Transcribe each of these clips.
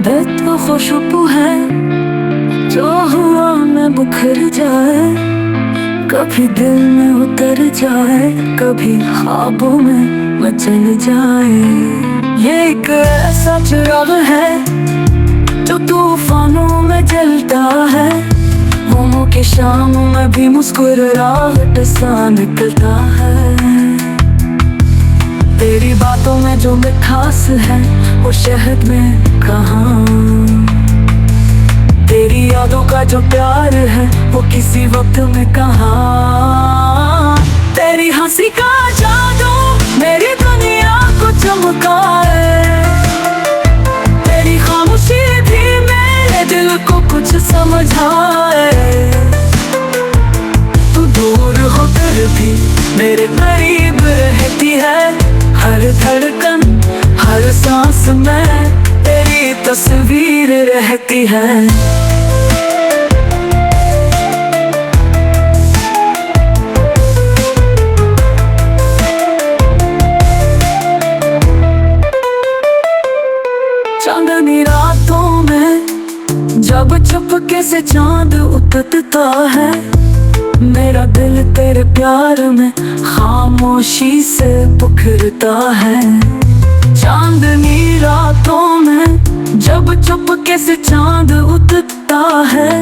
तो खुशबू है जो हुआ में बुखर जाए, कभी दिल में उतर जाए, कभी ख्वाबों में मचल जाए। ये एक ऐसा चिराग है जो तूफानों में जलता है, मोमों की शामों में भी मुस्कुराहट सा निकलता है। तेरी बातों में जो मिठास है वो शहद में कहाँ, तेरी यादों का जो प्यार है वो किसी वक्त में कहाँ। तेरी हंसी का जादू मेरी दुनिया को चमकाए, तेरी खामोशी भी मेरे दिल को कुछ समझाए। तू दूर होकर भी मेरे करीब रहती है, हर धड़कन हर सांस में तेरी तस्वीर रहती है। चांदनी रातों में जब चुपके से चांद उतरता है, मेरा दिल तेरे प्यार में खामोशी से बिखरता है। चांदनी रातों में जब चुपके से चांद उतरता है,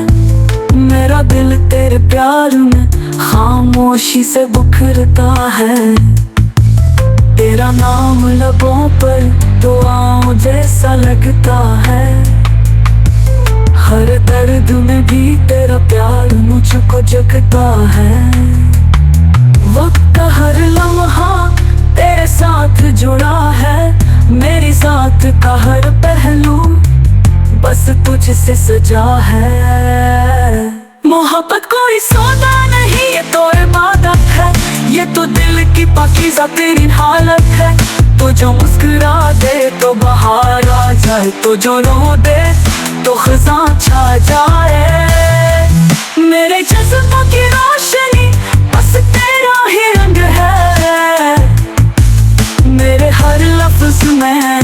मेरा दिल तेरे प्यार में खामोशी से बिखरता है। तेरा नाम लबों पर दुआओं जैसा लगता है, हर दर्द में भी तेरा प्यार मुझको जगता है। वक्त का हर लम्हा तेरे साथ जुड़ा है, मेरी साथ का हर पहलू बस तुझसे सजा है। मोहब्बत कोई सौदा नहीं, ये तो इबादत है, ये तो दिल की पाकीज़ा तेरी हालत है। तो जो मुस्कुरा दे तो बहार आ जाए, तो जो रो दे तो खज़ां छा जाए। मेरे जज्बों की रोशनी बस तेरा ही रंग है, मेरे हर लफ्ज़ में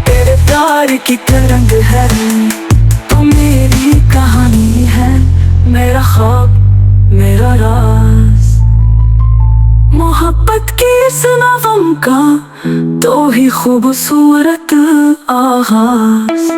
तेरे प्यार की तरंग है। तू मेरी कहानी है, मेरा ख्वाब मेरा राज, मोहब्बत की इस नगम का तो ही खूबसूरत आगाज़।